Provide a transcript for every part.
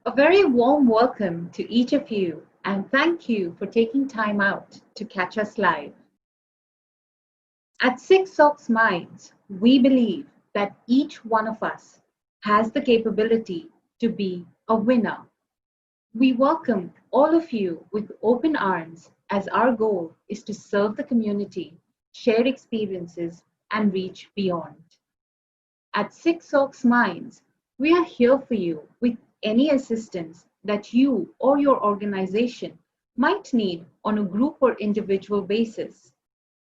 A very warm welcome to each of you, and thank you for taking time out to catch us live. At Six Socks Minds, we believe that each one of us has the capability to be a winner. We welcome all of you with open arms as our goal is to serve the community, share experiences, and reach beyond. At Six Socks Minds, we are here for you with any assistance that you or your organization might need on a group or individual basis.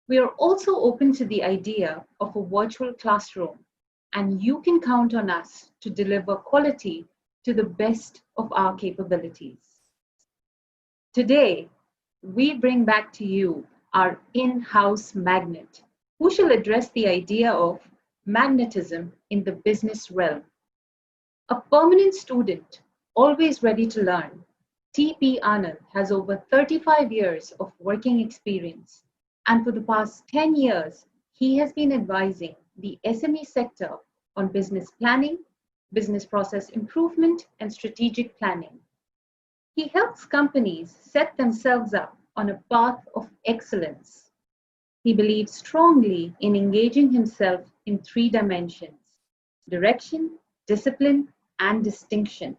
We are also open to the idea of a virtual classroom, and you can count on us to deliver quality to the best of our capabilities. Today, we bring back to you our in-house magnet, who shall address the idea of magnetism in the business realm. A permanent student, always ready to learn, TP Anand has over 35 years of working experience, and for the past 10 years, he has been advising the SME sector on business planning, business process improvement, and strategic planning. He helps companies set themselves up on a path of excellence. He believes strongly in engaging himself in three dimensions: direction, discipline, and distinction.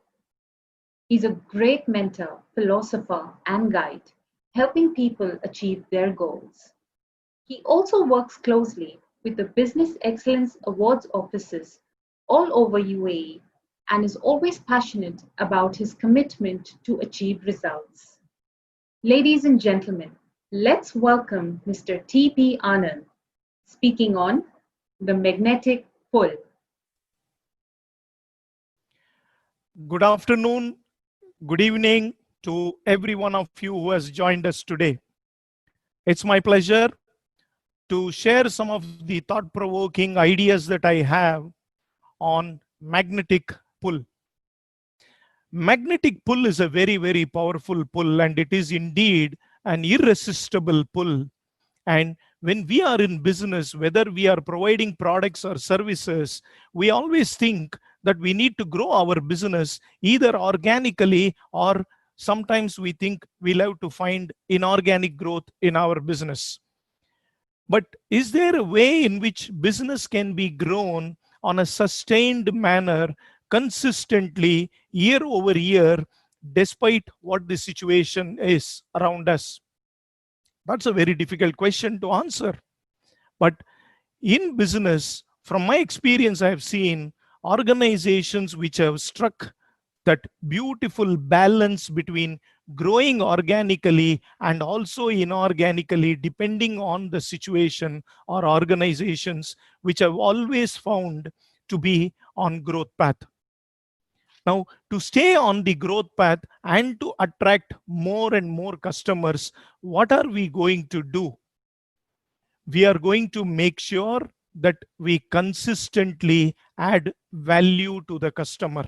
He's a great mentor, philosopher, and guide, helping people achieve their goals. He also works closely with the Business Excellence Awards offices all over UAE and is always passionate about his commitment to achieve results. Ladies and gentlemen, let's welcome Mr. T.P. Anand speaking on the magnetic pull. Good afternoon, good evening to every one of you who has joined us today. It's my pleasure to share some of the thought-provoking ideas that I have on magnetic pull. Magnetic pull is a very, very powerful pull, and it is indeed an irresistible pull. And when we are in business, whether we are providing products or services, we always think that we need to grow our business either organically, or sometimes we think we'll have to find inorganic growth in our business. But is there a way in which business can be grown on a sustained manner, consistently, year over year, despite what the situation is around us? That's a very difficult question to answer. But in business, from my experience, I have seen organizations which have struck that beautiful balance between growing organically and also inorganically, depending on the situation, or organizations which have always found to be on growth path. Now, to stay on the growth path and to attract more and more customers, what are we going to do? We are going to make sure that we consistently add value to the customer.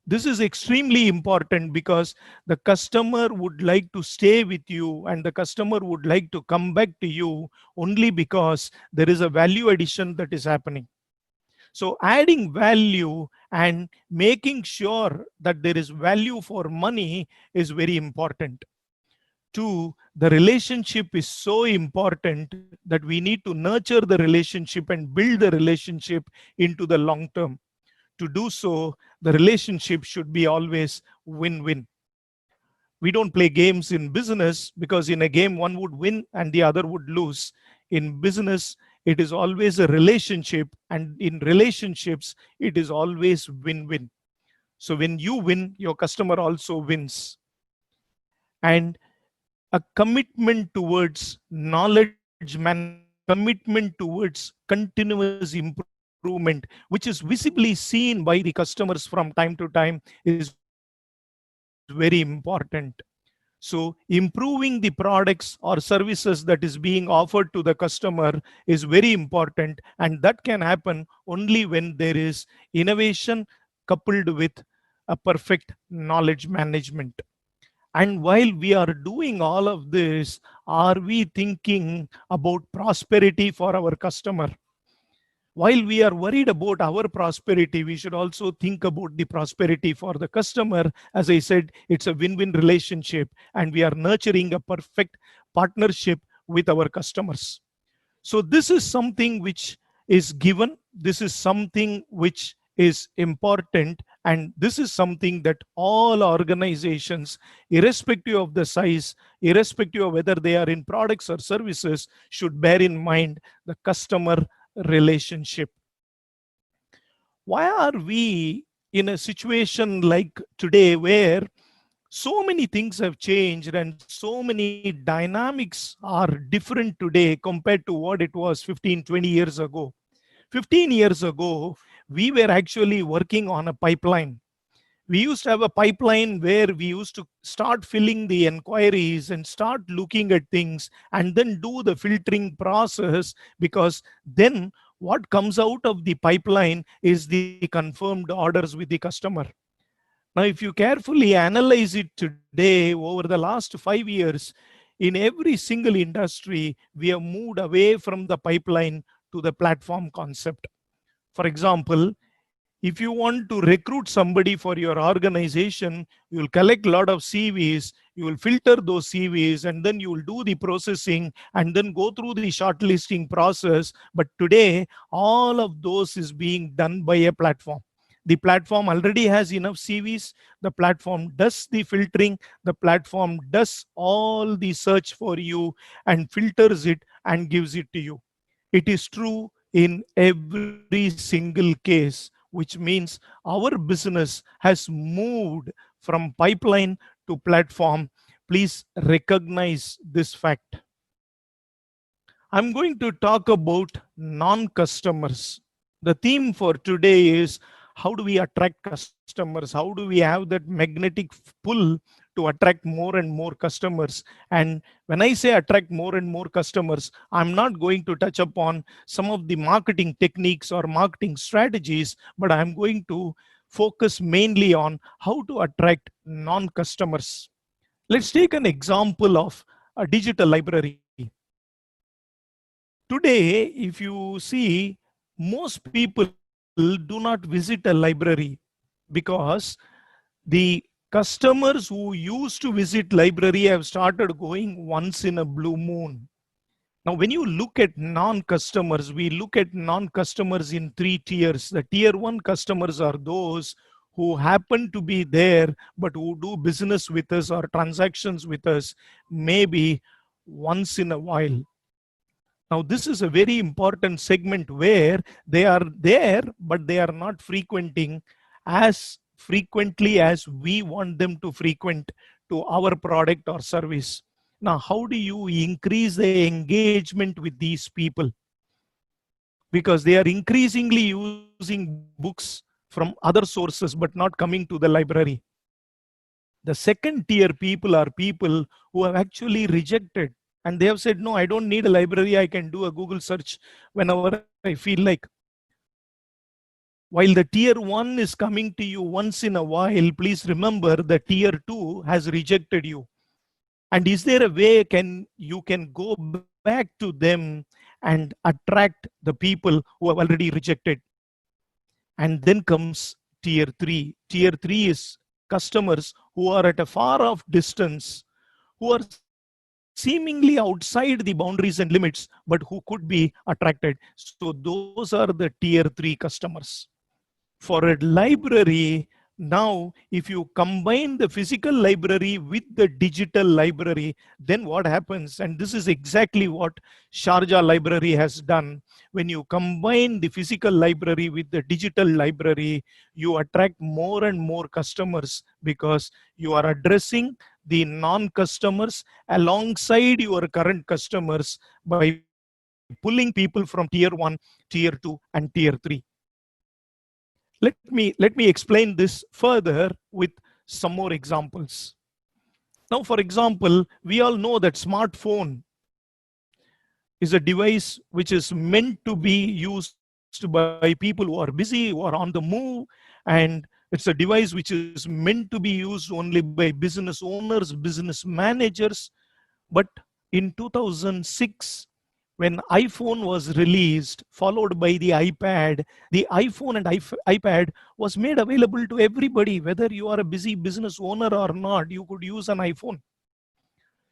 This is extremely important because the customer would like to stay with you, and the customer would like to come back to you only because there is a value addition that is happening. So adding value and making sure that there is value for money is very important. Two, the relationship is so important that we need to nurture the relationship and build the relationship into the long term. To do so, the relationship should be always win-win. We don't play games in business, because in a game one would win and the other would lose. In business, it is always a relationship, and in relationships, it is always win-win. So when you win, your customer also wins. And a commitment towards knowledge management, commitment towards continuous improvement, which is visibly seen by the customers from time to time, is very important. So improving the products or services that is being offered to the customer is very important, and that can happen only when there is innovation coupled with a perfect knowledge management. And while we are doing all of this, are we thinking about prosperity for our customer? While we are worried about our prosperity, we should also think about the prosperity for the customer. As I said, it's a win-win relationship, and we are nurturing a perfect partnership with our customers. So this is something which is given. This is something which is important. And this is something that all organizations, irrespective of the size, irrespective of whether they are in products or services, should bear in mind: the customer relationship. Why are we in a situation like today where so many things have changed and so many dynamics are different today compared to what it was 15, 20 years ago? 15 years ago, we were actually working on a pipeline. We used to have a pipeline where we used to start filling the inquiries and start looking at things and then do the filtering process, because then what comes out of the pipeline is the confirmed orders with the customer. Now, if you carefully analyze it today, over the last 5 years, in every single industry, we have moved away from the pipeline to the platform concept. For example, if you want to recruit somebody for your organization, you will collect a lot of CVs, you will filter those CVs, and then you will do the processing and then go through the shortlisting process. But today, all of those is being done by a platform. The platform already has enough CVs. The platform does the filtering. The platform does all the search for you and filters it and gives it to you. It is true in every single case, which means our business has moved from pipeline to platform. Please recognize this fact. I'm going to talk about non-customers. The theme for today is: how do we attract customers? How do we have that magnetic pull to attract more and more customers? And when I say attract more and more customers, I'm not going to touch upon some of the marketing techniques or marketing strategies, but I'm going to focus mainly on how to attract non-customers. Let's take an example of a digital library. Today, if you see, most people do not visit a library because the customers who used to visit library have started going once in a blue moon. Now, when you look at non-customers, we look at non-customers in 3 tiers. The tier 1 customers are those who happen to be there, but who do business with us or transactions with us maybe once in a while. Now, this is a very important segment where they are there, but they are not frequenting as frequently as we want them to frequent to our product or service. Now, how do you increase the engagement with these people? Because they are increasingly using books from other sources, but not coming to the library. The second tier people are people who have actually rejected, and they have said, no, I don't need a library. I can do a Google search whenever I feel like. While the tier 1 is coming to you once in a while, please remember the tier 2 has rejected you. And is there a way you can go back to them and attract the people who have already rejected? And then comes tier 3. Tier 3 is customers who are at a far off distance, who are seemingly outside the boundaries and limits, but who could be attracted. So those are the tier 3 customers. For a library, now if you combine the physical library with the digital library, then what happens? And this is exactly what Sharjah Library has done. When you combine the physical library with the digital library, you attract more and more customers, because you are addressing the non-customers alongside your current customers by pulling people from tier 1, tier 2, and tier 3. Let me explain this further with some more examples. Now, for example, we all know that smartphone is a device which is meant to be used by people who are busy, who are on the move, and it's a device which is meant to be used only by business owners, business managers. But in 2006, When iPhone was released, followed by the iPhone and iPad was made available to everybody. Whether you are a busy business owner or not, you could use an iPhone.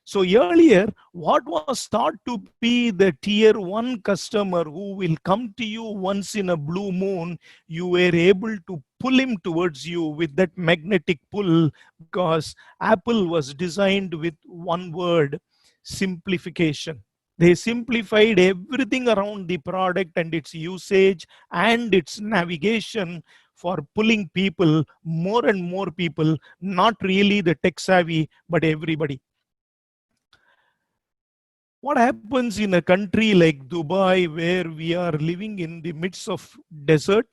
So earlier, what was thought to be the tier one customer who will come to you once in a blue moon, you were able to pull him towards you with that magnetic pull, because Apple was designed with one word: simplification. They simplified everything around the product and its usage and its navigation for pulling people, more and more people, not really the tech savvy, but everybody. What happens in a country like Dubai, where we are living in the midst of desert,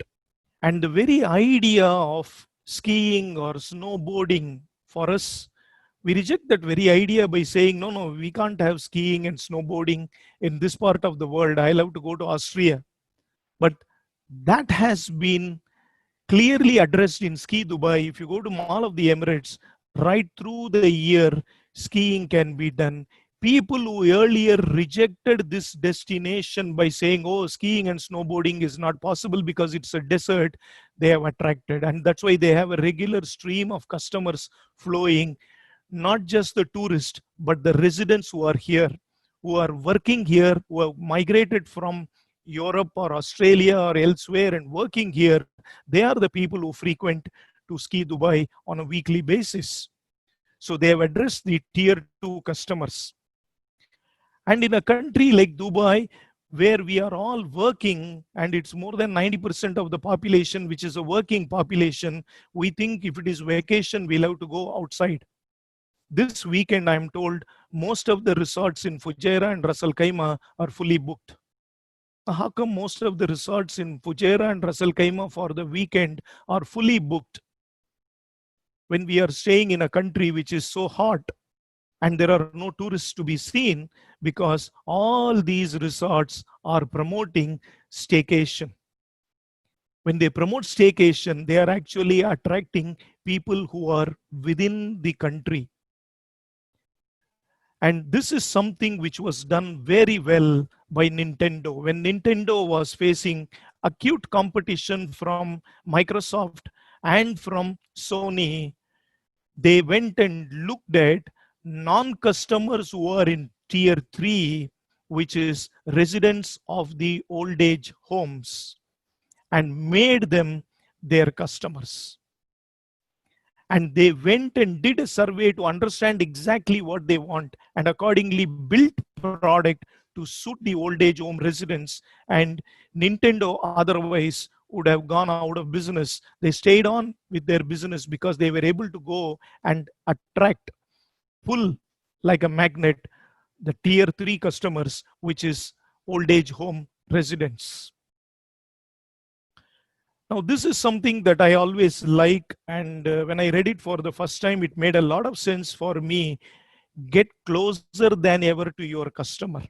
and the very idea of skiing or snowboarding, for us, we reject that very idea by saying, no, no, we can't have skiing and snowboarding in this part of the world. I love to go to Austria. But that has been clearly addressed in Ski Dubai. If you go to Mall of the Emirates, right through the year, skiing can be done. People who earlier rejected this destination by saying, oh, skiing and snowboarding is not possible because it's a desert, they have attracted. And that's why they have a regular stream of customers flowing, not just the tourists, but the residents who are here, who are working here, who have migrated from Europe or Australia or elsewhere and working here. They are the people who frequent to Ski Dubai on a weekly basis. So they have addressed the tier 2 customers. And in a country like Dubai, where we are all working, and it's more than 90% of the population, which is a working population, we think if it is vacation, we'll have to go outside. This weekend, I'm told, most of the resorts in Fujairah and Ras Al Khaimah are fully booked. How come most of the resorts in Fujairah and Ras Al Khaimah for the weekend are fully booked when we are staying in a country which is so hot and there are no tourists to be seen? Because all these resorts are promoting staycation. When they promote staycation, they are actually attracting people who are within the country. And this is something which was done very well by Nintendo. When Nintendo was facing acute competition from Microsoft and from Sony, they went and looked at non-customers who are in tier 3, which is residents of the old age homes, and made them their customers. And they went and did a survey to understand exactly what they want, and accordingly built product to suit the old age home residents. And Nintendo otherwise would have gone out of business. They stayed on with their business because they were able to go and attract, pull like a magnet, the tier 3 customers, which is old age home residents. Now, this is something that I always like, and when I read it for the first time, it made a lot of sense for me. Get closer than ever to your customer.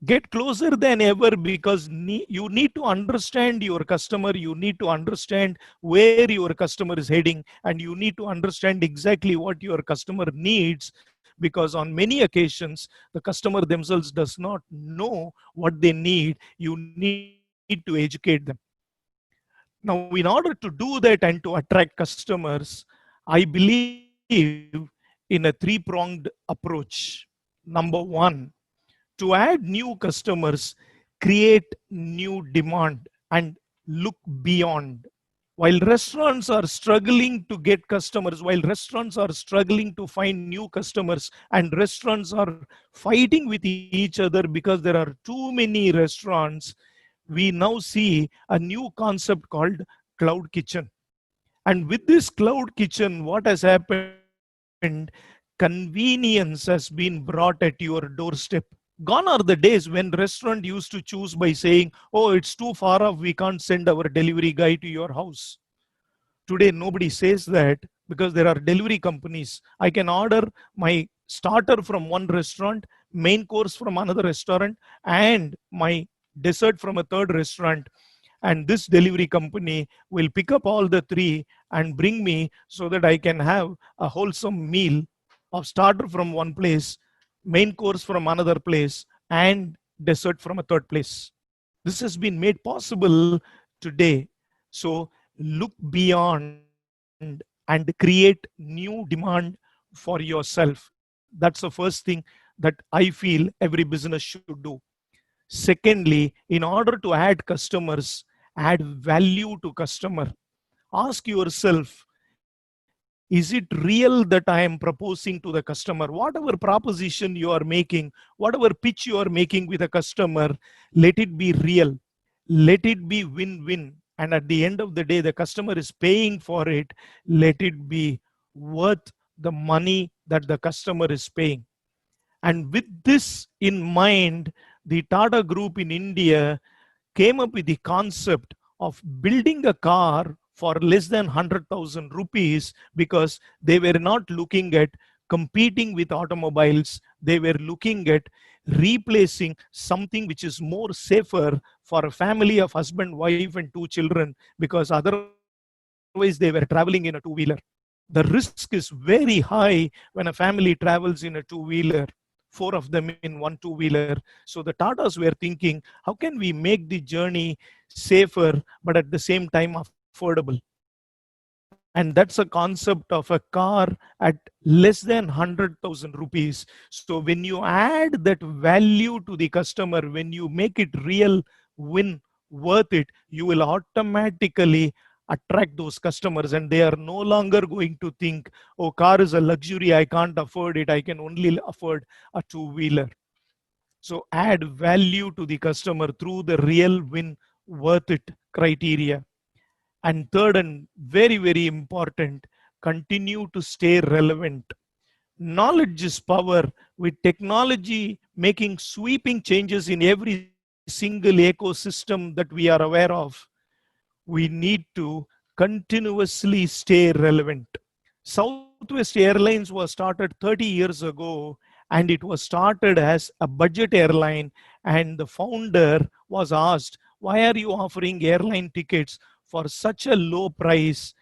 Get closer than ever, because you need to understand your customer, you need to understand where your customer is heading, and you need to understand exactly what your customer needs, because on many occasions, the customer themselves does not know what they need. You need to educate them. Now, in order to do that and to attract customers, I believe in a three-pronged approach. Number one, to add new customers, create new demand and look beyond. While restaurants are struggling to get customers, while restaurants are struggling to find new customers, and restaurants are fighting with each other because there are too many restaurants, we now see a new concept called cloud kitchen. And with this cloud kitchen, what has happened? Convenience has been brought at your doorstep. Gone are the days when restaurant used to choose by saying, oh, it's too far off, we can't send our delivery guy to your house. Today, nobody says that because there are delivery companies. I can order my starter from one restaurant, main course from another restaurant, and my dessert from a third restaurant. And this delivery company will pick up all the three and bring me so that I can have a wholesome meal of starter from one place, main course from another place, and desert from a third place. This has been made possible today. So look beyond and create new demand for yourself. That's the first thing that I feel every business should do. Secondly, in order to add customers, add value to customer. Ask yourself, is it real that I am proposing to the customer? Whatever proposition you are making, whatever pitch you are making with a customer, let it be real. Let it be win-win. And at the end of the day, the customer is paying for it. Let it be worth the money that the customer is paying. And with this in mind, the Tata Group in India came up with the concept of building a car for less than 100,000 rupees, because they were not looking at competing with automobiles. They were looking at replacing something which is more safer for a family of husband, wife, and 2 children, because otherwise they were traveling in a two-wheeler. The risk is very high when a family travels in a two-wheeler, four of them in one two-wheeler. So the Tatas were thinking, how can we make the journey safer, but at the same time affordable? And that's a concept of a car at less than 100,000 rupees. So when you add that value to the customer, when you make it real, win, worth it, you will automatically attract those customers, and they are no longer going to think, oh, car is a luxury, I can't afford it, I can only afford a two-wheeler. So add value to the customer through the real win, worth it criteria. And third, and very, very important, continue to stay relevant. Knowledge is power. With technology making sweeping changes in every single ecosystem that we are aware of, we need to continuously stay relevant. Southwest Airlines was started 30 years ago, and it was started as a budget airline. And the founder was asked, why are you offering airline tickets for such a low price?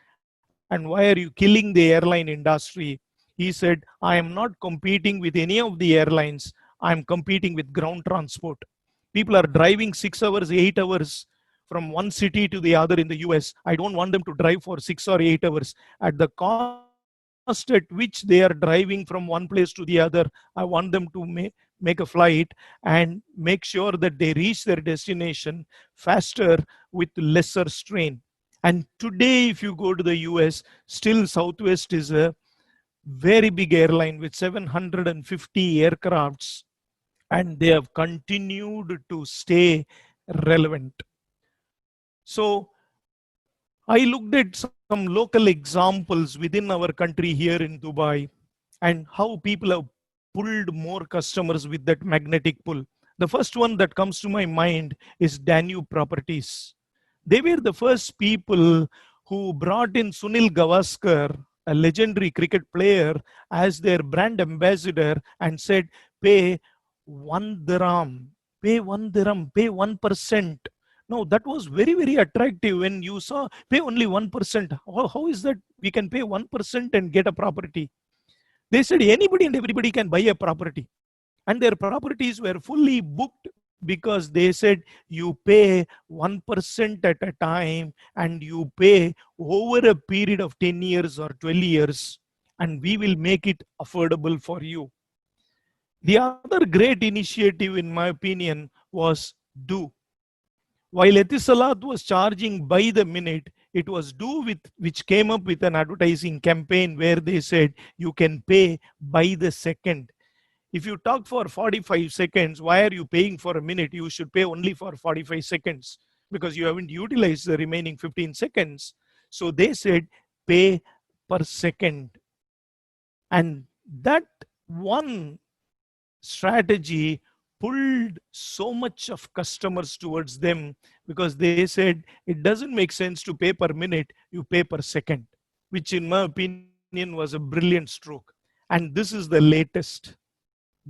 And why are you killing the airline industry? He said, I am not competing with any of the airlines. I'm competing with ground transport. People are driving 6 hours, 8 hours from one city to the other in the US. I don't want them to drive for 6 or 8 hours. At the cost at which they are driving from one place to the other, I want them to make a flight and make sure that they reach their destination faster with lesser strain. And today, if you go to the US, still Southwest is a very big airline with 750 aircrafts, and they have continued to stay relevant. So I looked at some local examples within our country here in Dubai, and how people have pulled more customers with that magnetic pull. The first one that comes to my mind is Danube Properties. They were the first people who brought in Sunil Gavaskar, a legendary cricket player, as their brand ambassador, and said, pay 1 dirham, pay 1 dirham, pay 1%. No, that was very, very attractive when you saw pay only 1%. How is that we can pay 1% and get a property? They said anybody and everybody can buy a property. And their properties were fully booked, because they said you pay 1% at a time, and you pay over a period of 10 years or 12 years, and we will make it affordable for you. The other great initiative, in my opinion, was Do. While Etisalat was charging by the minute, it was Do which came up with an advertising campaign where they said you can pay by the second. If you talk for 45 seconds, why are you paying for a minute? You should pay only for 45 seconds, because you haven't utilized the remaining 15 seconds. So they said pay per second. And that one strategy pulled so much of customers towards them, because they said it doesn't make sense to pay per minute, you pay per second, which in my opinion was a brilliant stroke. And this is the latest.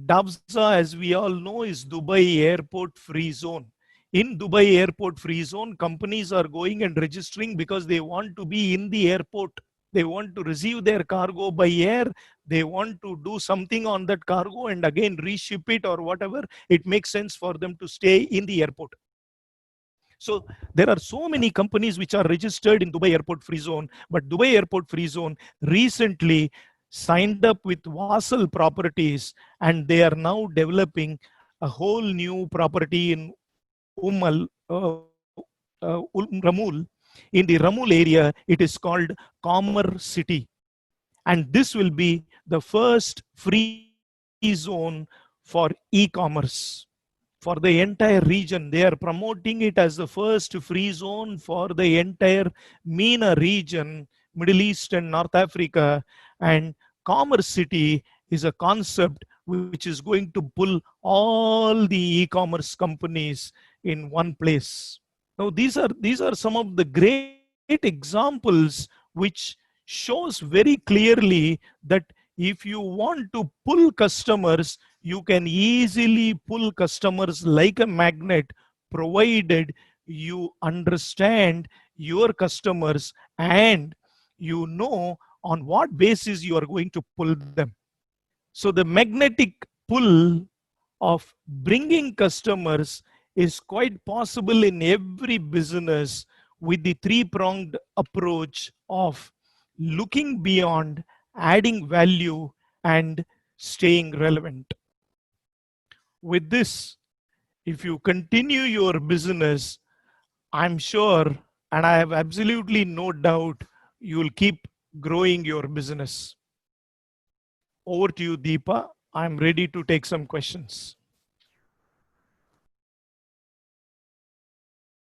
Dabza, as we all know, is Dubai Airport Free Zone. In Dubai Airport Free Zone, companies are going and registering because they want to be in the airport. They want to receive their cargo by air. They want to do something on that cargo and again reship it or whatever. It makes sense for them to stay in the airport. So there are so many companies which are registered in Dubai Airport Free Zone, but Dubai Airport Free Zone recently signed up with Vassal Properties, and they are now developing a whole new property in Ramul. In the Ramul area, it is called Commerce City. And this will be the first free zone for e-commerce. For the entire region, they are promoting it as the first free zone for the entire MENA region, Middle East and North Africa. And Commerce City is a concept which is going to pull all the e-commerce companies in one place. Now, these are some of the great examples which shows very clearly that if you want to pull customers, you can easily pull customers like a magnet, provided you understand your customers and you know on what basis you are going to pull them. So the magnetic pull of bringing customers is quite possible in every business with the three-pronged approach of looking beyond, adding value, and staying relevant. With this, if you continue your business, I'm sure, and I have absolutely no doubt, you'll keep growing your business. Over to you, Deepa. I'm ready to take some questions.